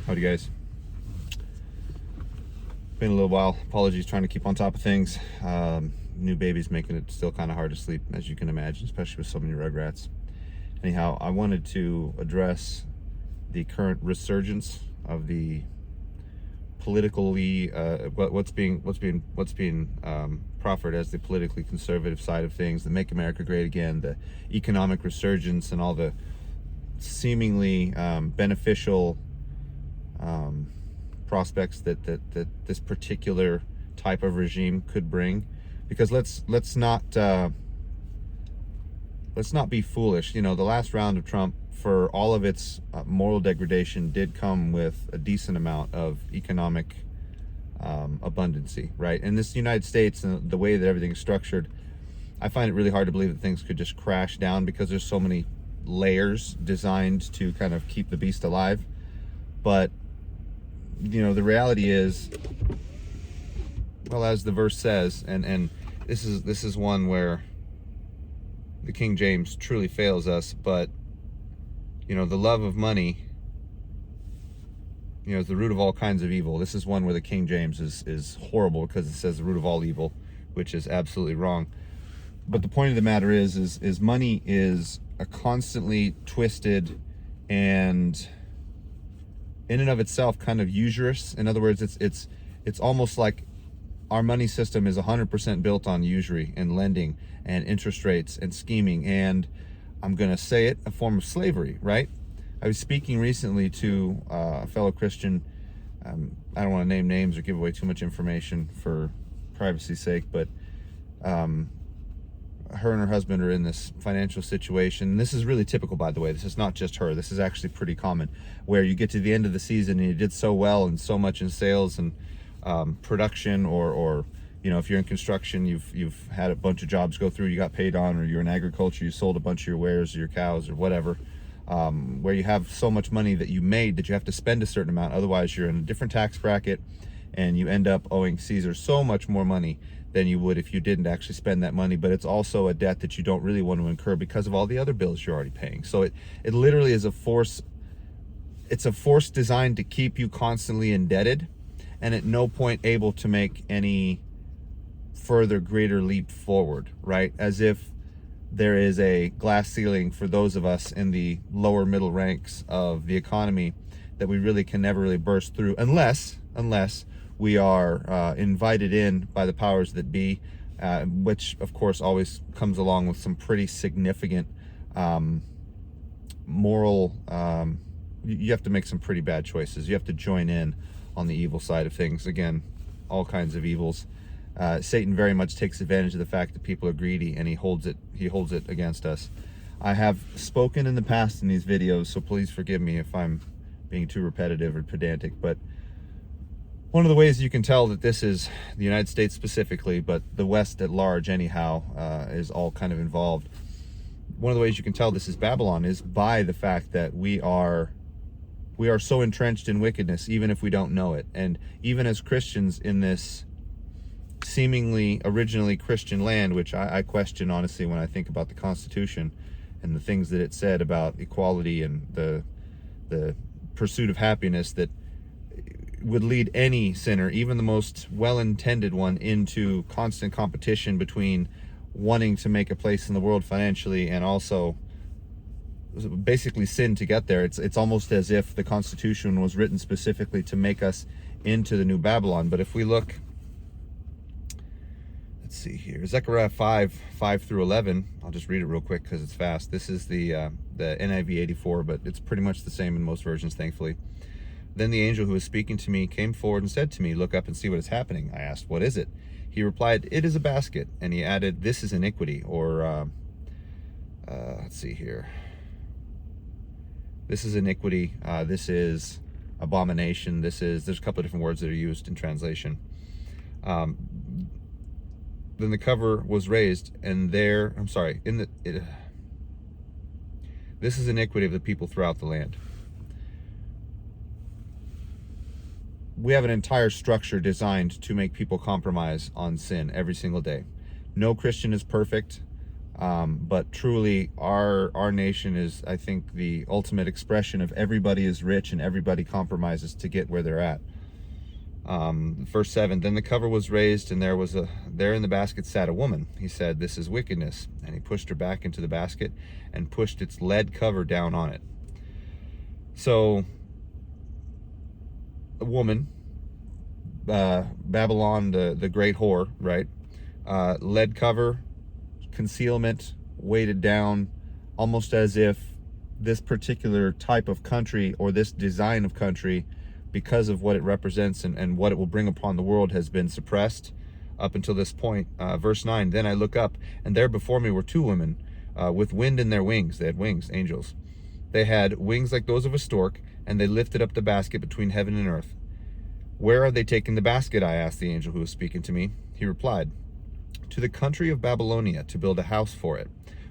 Howdy guys. Been a little while. Apologies, trying to keep on top of things. New baby's making it still kind of hard to sleep, as you can imagine, especially with so many Rugrats. Anyhow, I wanted to address the current resurgence of the politically what's being proffered as the politically conservative side of things, the Make America Great Again, the economic resurgence, and all the seemingly beneficial prospects that this particular type of regime could bring. Because let's not be foolish. You know, the last round of Trump, for all of its moral degradation, did come with a decent amount of economic abundancy, right? In this United States, and the way that everything's structured, I find it really hard to believe that things could just crash down, because there's so many layers designed to kind of keep the beast alive. But you know, the reality is, well, as the verse says, and this is one where the King James truly fails us, but you know, the love of money, you know, is the root of all kinds of evil. This is one where the King James is horrible, because it says the root of all evil, which is absolutely wrong. But the point of the matter is money is a constantly twisted and in and of itself kind of usurious. In other words, it's almost like our money system is 100% built on usury and lending and interest rates and scheming, and I'm gonna say it, a form of slavery, right? I was speaking recently to a fellow Christian. I don't want to name names or give away too much information for privacy's sake, but her and her husband are in this financial situation. And this is really typical, by the way. This is not just her. This is actually pretty common, where you get to the end of the season and you did so well and so much in sales and production, or you know, if you're in construction, you've had a bunch of jobs go through, you got paid on, or you're in agriculture, you sold a bunch of your wares or your cows or whatever, where you have so much money that you made that you have to spend a certain amount. Otherwise, you're in a different tax bracket, and you end up owing Caesar so much more money than you would if you didn't actually spend that money. But it's also a debt that you don't really want to incur because of all the other bills you're already paying. So it literally is a force. It's a force designed to keep you constantly indebted, and at no point able to make any further greater leap forward, right? As if there is a glass ceiling for those of us in the lower middle ranks of the economy that we really can never really burst through, unless we are invited in by the powers that be, which of course always comes along with some pretty significant moral, you have to make some pretty bad choices. You have to join in on the evil side of things. Again, all kinds of evils. Satan very much takes advantage of the fact that people are greedy, and he holds it against us. I have spoken in the past in these videos, so please forgive me if I'm being too repetitive or pedantic, but one of the ways you can tell that this is the United States specifically, but the West at large anyhow, is all kind of involved. One of the ways you can tell this is Babylon is by the fact that we are so entrenched in wickedness, even if we don't know it. And even as Christians in this seemingly originally Christian land, which I question honestly when I think about the Constitution and the things that it said about equality and the pursuit of happiness that would lead any sinner, even the most well-intended one, into constant competition between wanting to make a place in the world financially and also basically sin to get there. It's almost as if the Constitution was written specifically to make us into the new Babylon. But if we look, let's see here, Zechariah 5 through 11. I'll just read it real quick because it's fast. This is the NIV 84, but it's pretty much the same in most versions, thankfully. Then the angel who was speaking to me came forward and said to me, "Look up and see what is happening." I asked, "What is it?" He replied, "It is a basket." And he added, "This is iniquity," or let's see here. This is iniquity. This is abomination. There's a couple of different words that are used in translation. Then the cover was raised, and this is iniquity of the people throughout the land. We have an entire structure designed to make people compromise on sin every single day. No Christian is perfect. But truly, our nation is, I think, the ultimate expression of everybody is rich and everybody compromises to get where they're at. Verse 7, then the cover was raised, and there in the basket sat a woman. He said, this is wickedness. And he pushed her back into the basket and pushed its lead cover down on it. So, a woman, Babylon, the great whore, right? Lead cover, concealment, weighted down, almost as if this particular type of country or this design of country, because of what it represents and what it will bring upon the world, has been suppressed up until this point. Verse 9, then I look up, and there before me were two women with wind in their wings. They had wings, angels. They had wings like those of a stork, and they lifted up the basket between heaven and earth. Where are they taking the basket? I asked the angel who was speaking to me. He replied, to the country of Babylonia, to build a house for it.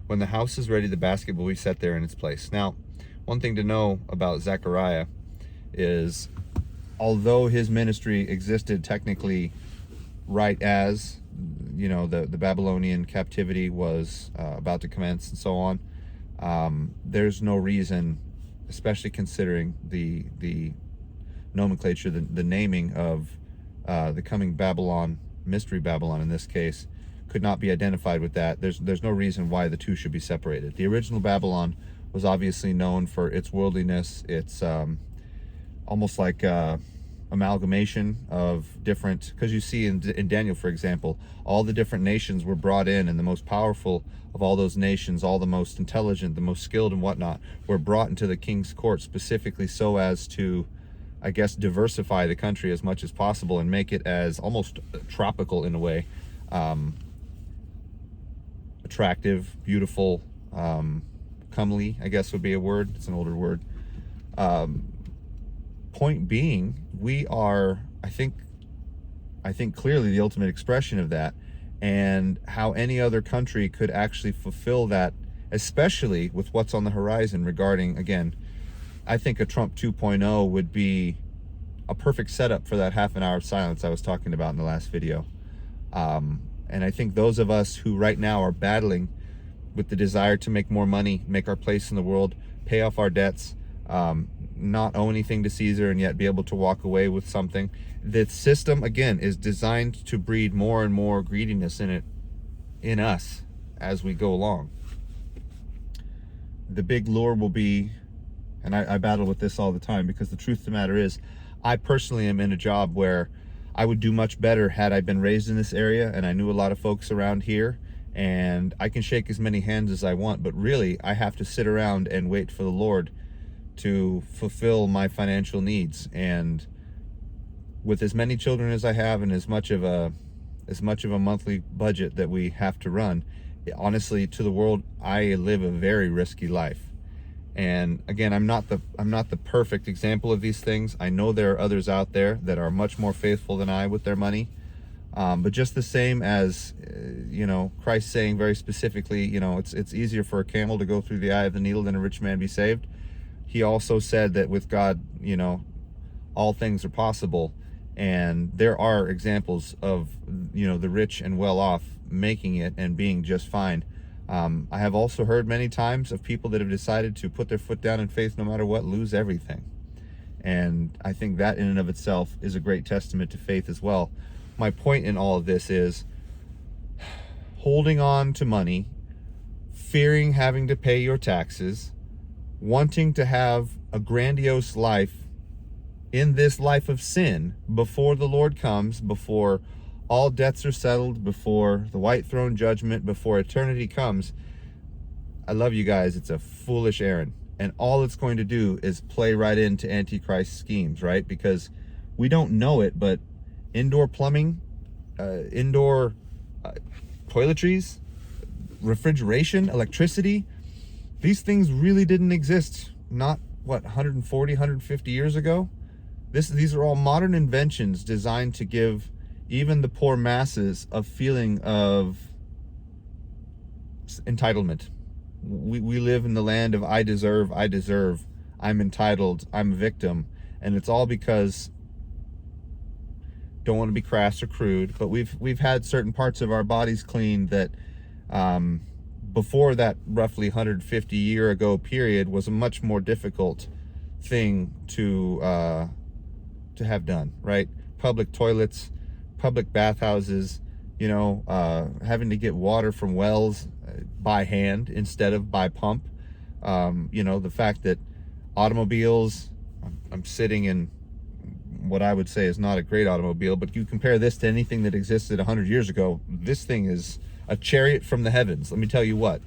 When the house is ready, the basket will be set there in its place. Now, one thing to know about Zechariah is, although his ministry existed technically right as, the Babylonian captivity was about to commence and so on, there's no reason, especially considering the nomenclature, the naming of the coming Babylon, mystery Babylon in this case, could not be identified with that. There's no reason why the two should be separated. The original Babylon was obviously known for its worldliness. It's almost like amalgamation of different, because you see in Daniel, for example, all the different nations were brought in, and the most powerful of all those nations, all the most intelligent, the most skilled and whatnot, were brought into the king's court specifically so as to, I guess, diversify the country as much as possible and make it as almost tropical in a way, attractive, beautiful, comely, I guess would be a word. It's an older word. Point being, we are, I think clearly the ultimate expression of that, and how any other country could actually fulfill that, especially with what's on the horizon regarding, again, I think a Trump 2.0 would be a perfect setup for that half an hour of silence I was talking about in the last video. And I think those of us who right now are battling with the desire to make more money, make our place in the world, pay off our debts, not owe anything to Caesar and yet be able to walk away with something. The system, again, is designed to breed more and more greediness in us as we go along. The big lure will be, and I battle with this all the time, because the truth of the matter is, I personally am in a job where I would do much better had I been raised in this area and I knew a lot of folks around here, and I can shake as many hands as I want, but really I have to sit around and wait for the Lord to fulfill my financial needs. And with as many children as I have and as much of a monthly budget that we have to run, honestly, to the world, I live a very risky life. And again, I'm not the perfect example of these things. I know there are others out there that are much more faithful than I with their money. But just the same as, Christ saying very specifically, it's easier for a camel to go through the eye of the needle than a rich man be saved. He also said that with God, all things are possible. And there are examples of, the rich and well off making it and being just fine. I have also heard many times of people that have decided to put their foot down in faith no matter what, lose everything. And I think that in and of itself is a great testament to faith as well. My point in all of this is holding on to money, fearing having to pay your taxes, wanting to have a grandiose life in this life of sin before the Lord comes, before all debts are settled, before the white throne judgment, before eternity comes. I love you guys. It's a foolish errand. And all it's going to do is play right into Antichrist schemes, right? Because we don't know it, but indoor plumbing, indoor toiletries, refrigeration, electricity, these things really didn't exist, 140, 150 years ago? These are all modern inventions designed to give even the poor masses a feeling of entitlement. We live in the land of I deserve, I'm entitled, I'm a victim. And it's all because, don't want to be crass or crude, but we've had certain parts of our bodies cleaned that before that roughly 150 year ago period was a much more difficult thing to have done, right? Public toilets, public bathhouses, you know, having to get water from wells by hand instead of by pump. You know, the fact that automobiles, I'm sitting in what I would say is not a great automobile, but you compare this to anything that existed 100 years ago, this thing is a chariot from the heavens. Let me tell you what,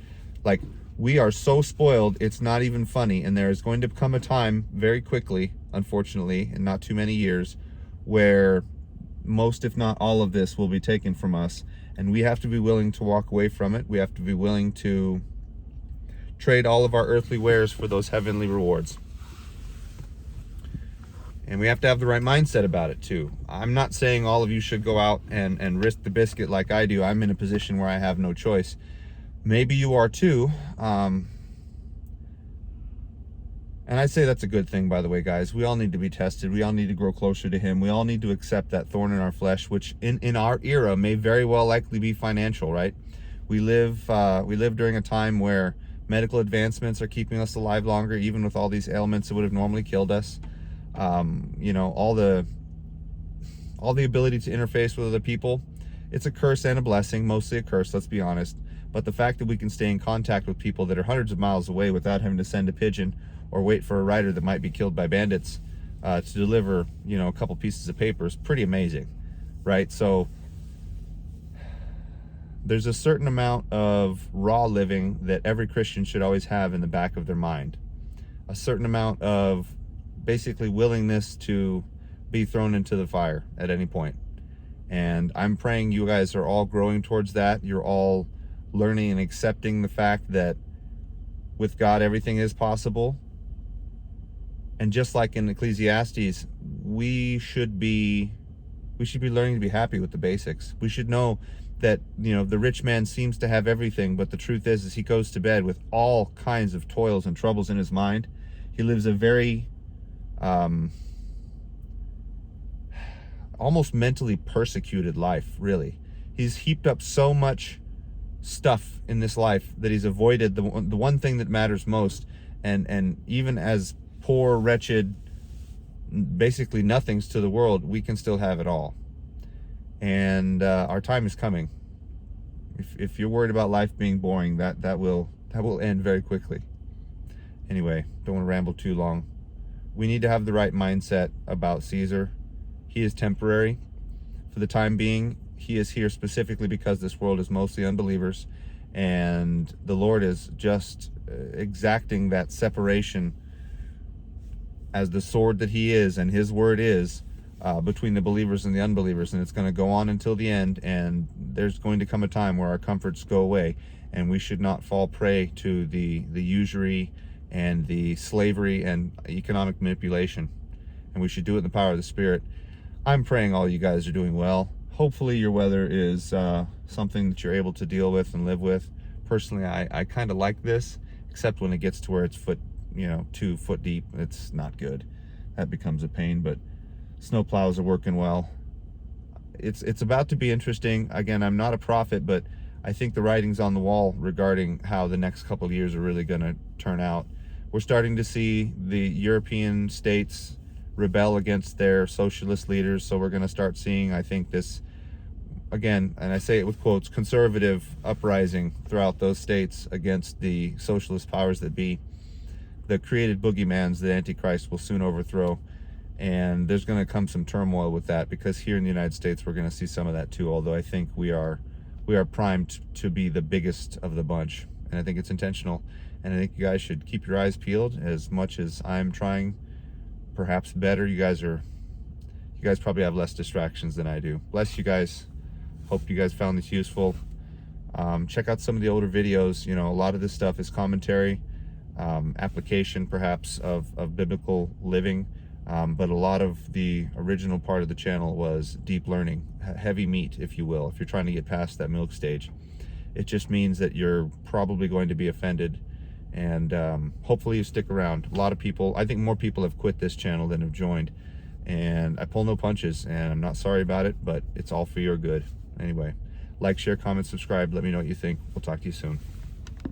like, we are so spoiled, it's not even funny. And there is going to come a time very quickly, unfortunately, in not too many years, where most, if not all of this will be taken from us. And we have to be willing to walk away from it. We have to be willing to trade all of our earthly wares for those heavenly rewards. And we have to have the right mindset about it too. I'm not saying all of you should go out and risk the biscuit like I do. I'm in a position where I have no choice. Maybe you are too. And I'd say that's a good thing, by the way, guys. We all need to be tested. We all need to grow closer to him. We all need to accept that thorn in our flesh, which in our era may very well likely be financial, right? We live during a time where medical advancements are keeping us alive longer, even with all these ailments that would have normally killed us. You know, all the ability to interface with other people, it's a curse and a blessing, mostly a curse, let's be honest. But the fact that we can stay in contact with people that are hundreds of miles away without having to send a pigeon or wait for a rider that might be killed by bandits to deliver, you know, a couple pieces of paper is pretty amazing, right? So there's a certain amount of raw living that every Christian should always have in the back of their mind. A certain amount of basically willingness to be thrown into the fire at any point. And I'm praying you guys are all growing towards that. You're all learning and accepting the fact that with God everything is possible. And just like in Ecclesiastes, we should be learning to be happy with the basics. We should know that, you know, the rich man seems to have everything, but the truth is he goes to bed with all kinds of toils and troubles in his mind. He lives a very almost mentally persecuted life, really. He's heaped up so much stuff in this life that he's avoided the one thing that matters most. And even as poor, wretched, basically nothings to the world, we can still have it all. And our time is coming. If you're worried about life being boring, that will end very quickly. Anyway, don't want to ramble too long. We need to have the right mindset about Caesar. He is temporary. For the time being, he is here specifically because this world is mostly unbelievers, and the Lord is just exacting that separation as the sword that he is and his word is between the believers and the unbelievers. And it's going to go on until the end, and there's going to come a time where our comforts go away, and we should not fall prey to the usury and the slavery and economic manipulation. And we should do it in the power of the Spirit. I'm praying all you guys are doing well. Hopefully your weather is something that you're able to deal with and live with. Personally, I kind of like this, except when it gets to where it's 2 foot deep. It's not good. That becomes a pain, but snow plows are working well. It's about to be interesting. Again, I'm not a prophet, but I think the writing's on the wall regarding how the next couple of years are really going to turn out. We're starting to see the European states rebel against their socialist leaders, so we're going to start seeing, I think, this, again, and I say it with quotes, conservative uprising throughout those states against the socialist powers that be. The created boogeyman's that Antichrist will soon overthrow, and there's going to come some turmoil with that, because here in the United States we're going to see some of that too, although I think we are primed to be the biggest of the bunch, and I think it's intentional. And I think you guys should keep your eyes peeled as much as I'm trying, perhaps better. You guys probably have less distractions than I do. Bless you guys. Hope you guys found this useful. Check out some of the older videos. You know, a lot of this stuff is commentary, application perhaps of biblical living, but a lot of the original part of the channel was deep learning, heavy meat, if you will, if you're trying to get past that milk stage. It just means that you're probably going to be offended, and hopefully you stick around. A lot of people, I think more people have quit this channel than have joined, and I pull no punches, and I'm not sorry about it, but it's all for your good. Anyway, like, share, comment, subscribe. Let me know what you think. We'll talk to you soon.